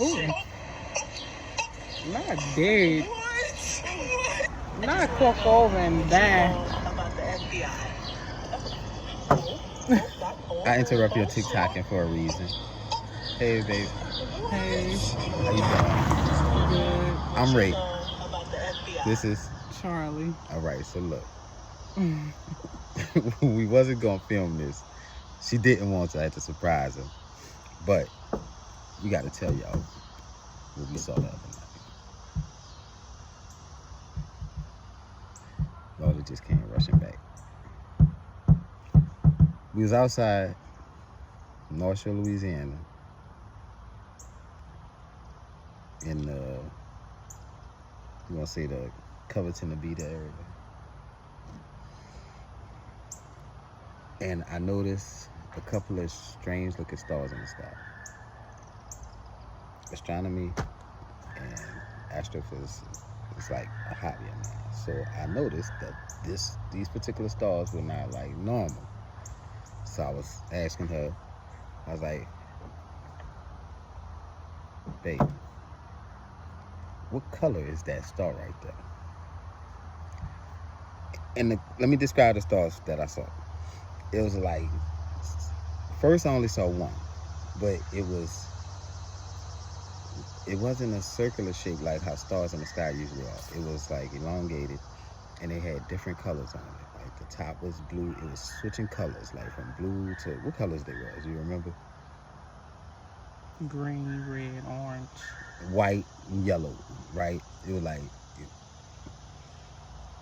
Ooh. Not dead. Not crook over and die. I interrupt your TikToking for a reason. Hey, babe. Hey. How you doing? Good. I'm Ray. This is Charlie. all right. So look, we wasn't gonna film this. She didn't want to. I had to surprise her, but we got to tell y'all what we saw the other night. Lord, it just came rushing back. We was outside North Shore, Louisiana, in the, you want to say the Coverton to be the area. And I noticed a couple of strange looking stars in the sky. Astronomy and astrophysics is like a hobby of mine. So I noticed that these particular stars were not like normal. So I was asking her, I was like, babe, what color is that star right there? And let me describe the stars that I saw. It was like, first I only saw one, but it wasn't a circular shape like how stars in the sky usually are. It was like elongated, and they had different colors on it. Like the top was blue. It was switching colors, like from blue to, what colors they was? You remember? Green, red, orange. White and yellow, right? It was like,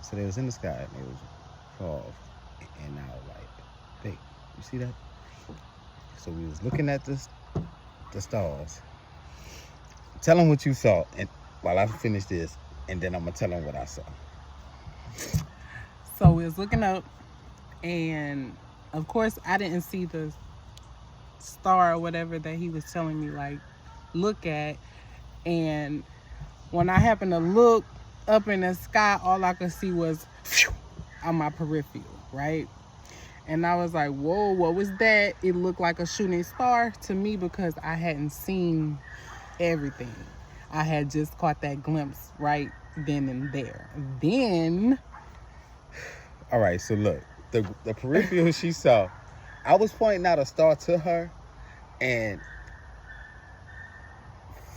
so they was in the sky, and it was far off. And I was like, babe, you see that? So we was looking at the stars. Tell them what you saw, and while I finish this, and then I'm gonna tell them what I saw. So we was looking up, and of course I didn't see the star or whatever that he was telling me like look at. And when I happened to look up in the sky, all I could see was on my peripheral, right? And I was like, whoa, what was that? It looked like a shooting star to me because I hadn't seen everything. I had just caught that glimpse right then and there. Then, all right, so look, the peripheral she saw, I was pointing out a star to her, and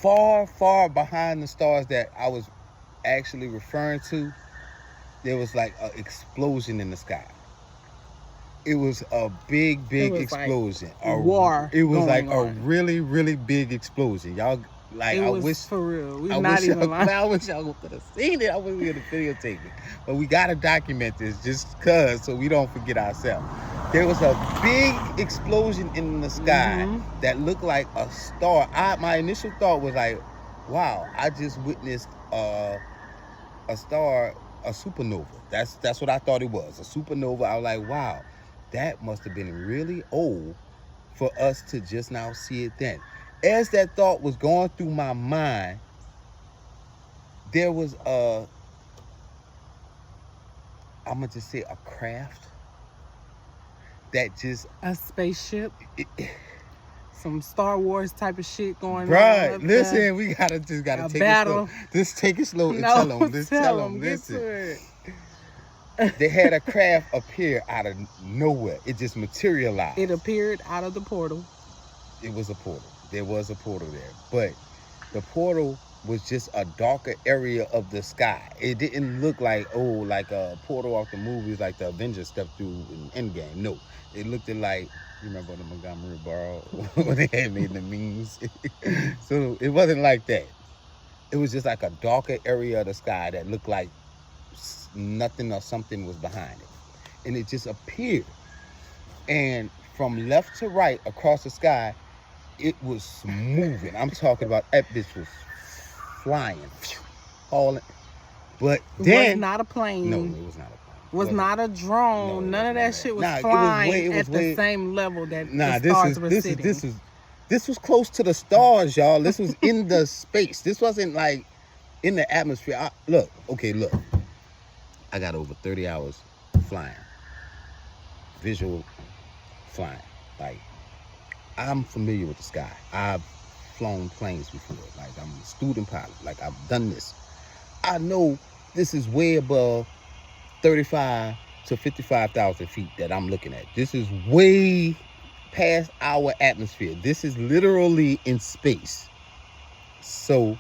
far behind the stars that I was actually referring to, there was like an explosion in the sky. It was a big explosion. Like a war. It was like on. a really big explosion. Y'all, like, it I was wish for real. We're not even lying. I wish y'all could have seen it. I wish we could have videotaped it. But we gotta document this just cause, so we don't forget ourselves. There was a big explosion in the sky that looked like a star. My initial thought was like, wow, I just witnessed a star, a supernova. That's what I thought it was, a supernova. I was like, wow, that must have been really old for us to just now see it then. As that thought was going through my mind, there was I'm gonna just say a craft that just, a spaceship, some Star Wars type of shit going on. Bruh, listen, we gotta take battle. it slow. Just take it slow and No, tell them. Just tell them. Listen. They had a craft appear out of nowhere. It just materialized. It appeared out of the portal. It was a portal. There was a portal there. But the portal was just a darker area of the sky. It didn't look like, like a portal off the movies like the Avengers stepped through in Endgame. No. It looked like, you remember the Montgomery Borough when they had made the memes? So it wasn't like that. It was just like a darker area of the sky that looked like nothing or something was behind it. And it just appeared. And from left to right across the sky, it was moving. I'm talking about that bitch was flying, falling. But then, it was not a plane. No, it was not a plane. Was not a drone. None of that shit was flying at the same level that the stars were sitting. This was close to the stars, y'all. This was in the space. This wasn't like in the atmosphere. Look. I got over 30 hours flying. Visual flying. Like, I'm familiar with the sky. I've flown planes before. Like, I'm a student pilot. Like, I've done this. I know this is way above 35 to 55,000 feet that I'm looking at. This is way past our atmosphere. This is literally in space. So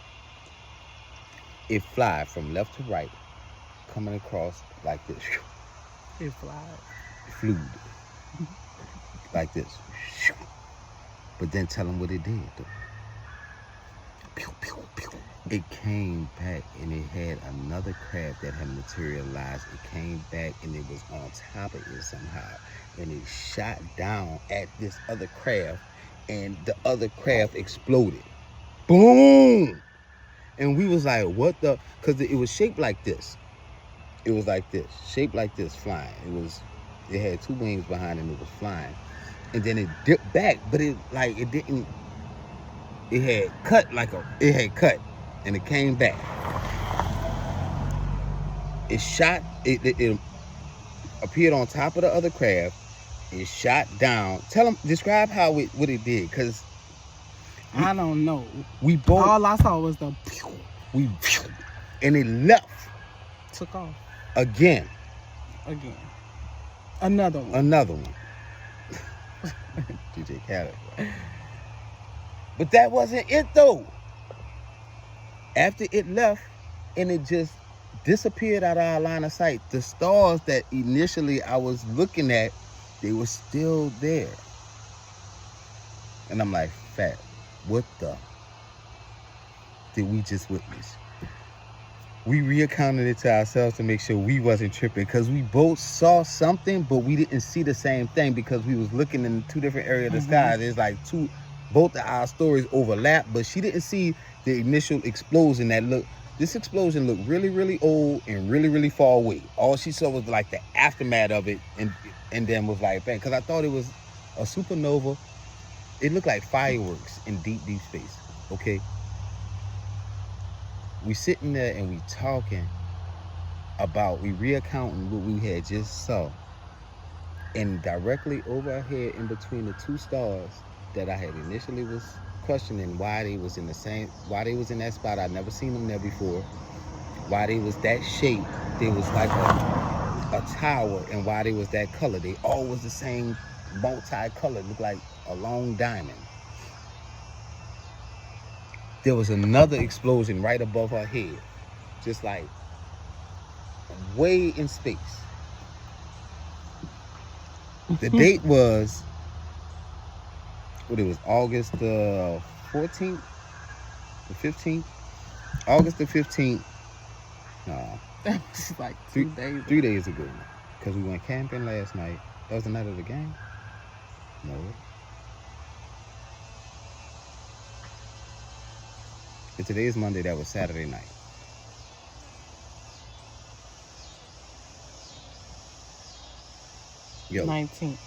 it fly from left to right, coming across like this. It flies. Flew like this. But then tell them what it did, though. Pew, pew, pew. It came back and it had another craft that had materialized. It came back and it was on top of it somehow. And it shot down at this other craft, and the other craft exploded. Boom! And we was like, what the? Because it was shaped like this. It was like this, shaped like this, flying. It had two wings behind it and it was flying. And then it dipped back, but it didn't. It had cut, and it came back. It shot. It appeared on top of the other craft. It shot down. Describe what it did, cause I don't know. We both. All I saw was the pew. And it left. Took off again. Another one. DJ Khaled. But that wasn't it, though. After it left and it just disappeared out of our line of sight, the stars that initially I was looking at, they were still there. And I'm like, Fat, what the did we just witness? We reaccounted it to ourselves to make sure we wasn't tripping, because we both saw something, but we didn't see the same thing because we was looking in two different areas of the sky. There's like both of our stories overlap, but she didn't see the initial explosion this explosion looked really, really old and really, really far away. All she saw was like the aftermath of it, and then was like, bang, because I thought it was a supernova. It looked like fireworks in deep, deep space, okay? We sitting there and we talking about, we reaccounting what we had just saw. And directly over our head, in between the two stars that I had initially was questioning why they was in that spot. I'd never seen them there before. Why they was that shape. They was like a tower, and why they was that color. They all was the same multi-color, looked like a long diamond. There was another explosion right above her head, just like way in space. The date was, August the 14th, the 15th, August the 15th. No, that was like 3 days ago, because we went camping last night. That was the night of the game. No. And today is Monday. That was Saturday night. Yo, 19th.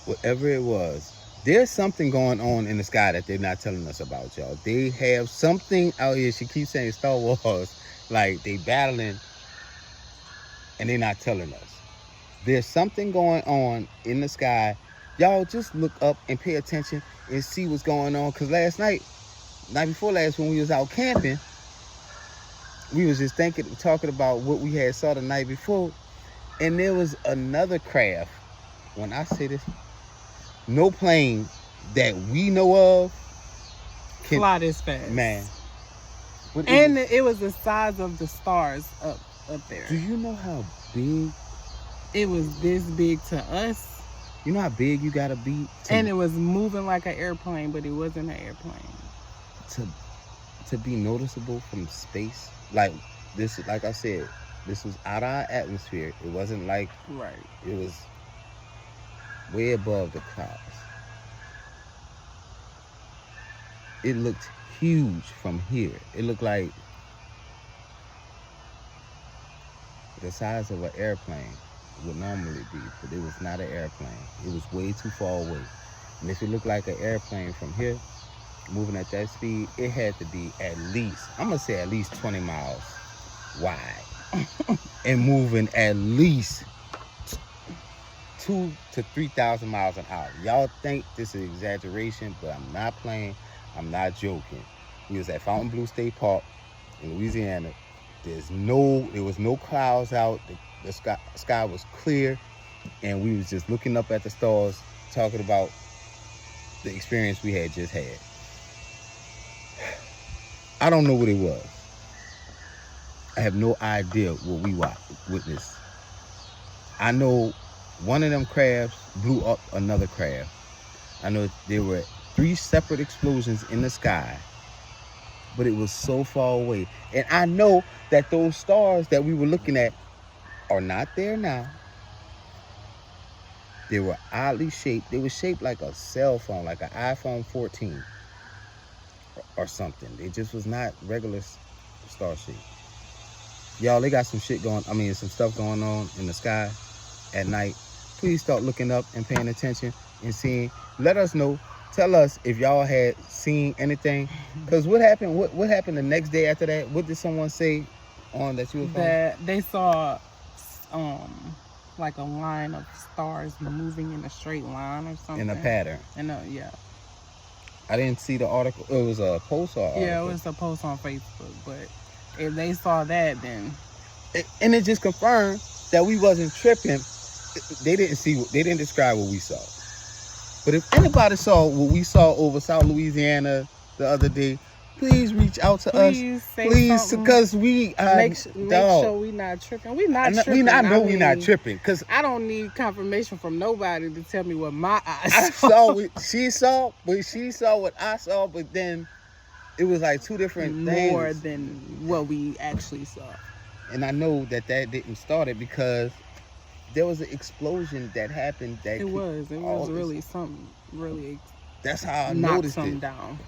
Whatever it was, there's something going on in the sky that they're not telling us about, y'all. They have something out here. She keeps saying Star Wars, like they battling, and they're not telling us. There's something going on in the sky. Y'all just look up and pay attention and see what's going on. Because night before last, when we was out camping, we was just talking about what we had saw the night before. And there was another craft. When I say this, no plane that we know of can fly this fast. Man. And it was the size of the stars up there. Do you know how big? It was this big to us. You know how big you gotta be? And it was moving like an airplane, but it wasn't an airplane. To be noticeable from space, like this, like I said, this was out of our atmosphere. It wasn't like, right. It was way above the clouds. It looked huge from here. It looked like the size of an airplane would normally be, but it was not an airplane. It was way too far away. And if it looked like an airplane from here, moving at that speed, it had to be at least 20 miles wide. And moving at least 2 to 3,000 miles an hour. Y'all think this is exaggeration, but I'm not playing. I'm not joking. We was at Fontainebleau State Park in Louisiana. There was no clouds out. The sky was clear, and we was just looking up at the stars, talking about the experience we had just had. I don't know what it was. I have no idea what we witnessed. I know one of them crabs blew up another crab. I know there were 3 separate explosions in the sky, but it was so far away. And I know that those stars that we were looking at are not there now. They were oddly shaped. They were shaped like a cell phone, like an iPhone 14 or something. It just was not regular star shape. Y'all, they got some stuff going on in the sky at night. Please start looking up and paying attention and seeing. Let us know. Tell us if y'all had seen anything. Because what happened? What happened the next day after that? What did someone say on that UFO? That they saw like a line of stars moving in a straight line or something. In a pattern. Yeah. I didn't see the article. It was a post or article? Yeah, it was a post on Facebook. But if they saw that, then... And it just confirmed that we wasn't tripping. They didn't describe what we saw. But if anybody saw what we saw over South Louisiana the other day, please reach out to us. Please, because we make sure we not tripping. We not tripping. I know we not tripping. Cause I don't need confirmation from nobody to tell me what my eyes saw. She saw what I saw, but then it was like 2 different things. More than what we actually saw. And I know that didn't start it because there was an explosion that happened. It was really something really. That's how I noticed it. Down.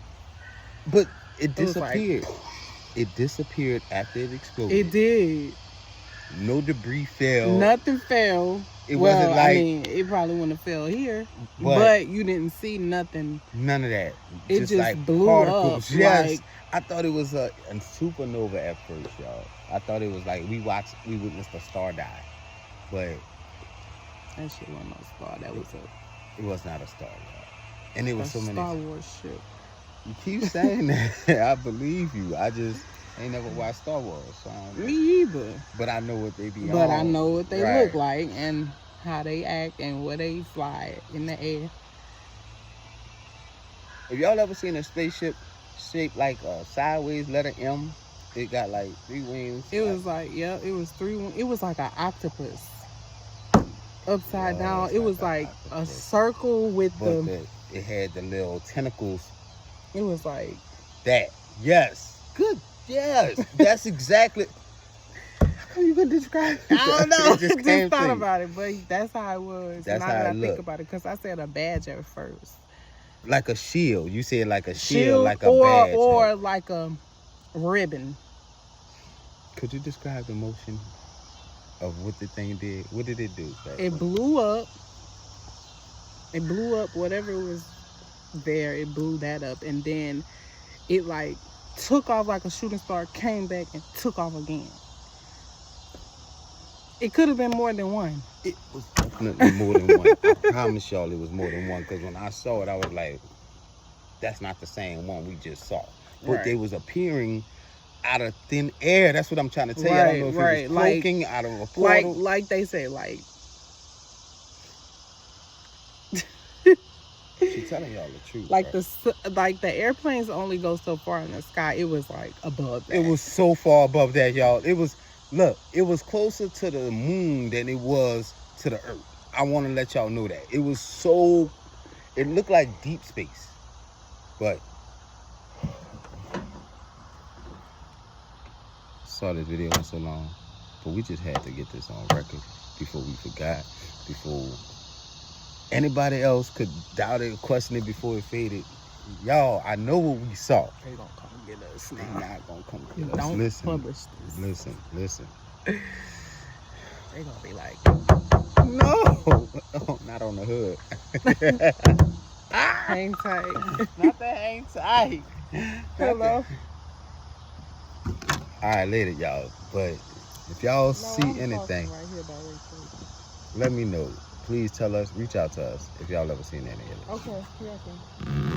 But it disappeared. It disappeared after it exploded. It did. No debris fell. Nothing fell. It wasn't like... it probably wouldn't have fell here. But you didn't see nothing. None of that. It just like blew particles. up. Yes. I thought it was a supernova at first, y'all. I thought it was like we witnessed a star die. But... that shit wasn't no star. It was not a star, y'all. And it was so many... Star Wars shit. You keep saying that. I believe you. I just ain't never watched Star Wars. So me either. But I know what they be on. But I know what they look like and how they act and where they fly in the air. Have y'all ever seen a spaceship shaped like a sideways letter M? It got like 3 wings. It was like, it was 3. It was like an octopus. Upside down. It was like a circle with it had the little tentacles. It was like that. Yes. Good. Yes. That's exactly. How come you could describe it? I don't know. Just thought about it, but that's how it was. That's now how that it I looked. think about it, because I said a badge at first. Like a shield. You said like a shield, like a badge. Or like a ribbon. Could you describe the motion of what the thing did? What did it do? It blew up. It blew up whatever was there. It blew that up, and then it like took off like a shooting star, came back and took off again. It could have been more than one. It was definitely more than one. I promise y'all it was more than one, because when I saw it, I was like, that's not the same one we just saw. But they was appearing out of thin air. That's what I'm trying to tell you. I don't know if it was poking out of a portal. Like they say, like... She's telling y'all the truth. Like the airplanes only go so far in the sky. It was like above that. It was so far above that, y'all. It was closer to the moon than it was to the earth. I want to let y'all know that. It looked like deep space. But saw this video in so long, but we just had to get this on record before we forgot, before anybody else could doubt it, question it before it faded. Y'all, I know what we saw. They gonna come get us. They not gonna come get us. Don't listen, publish this. Listen. They gonna be like, no, not on the hood. Hang tight. Not the hang tight. Hello. All right, later, y'all. But if y'all see anything, right here, let me know. please tell us, reach out to us if y'all ever seen any of it. Okay, yeah.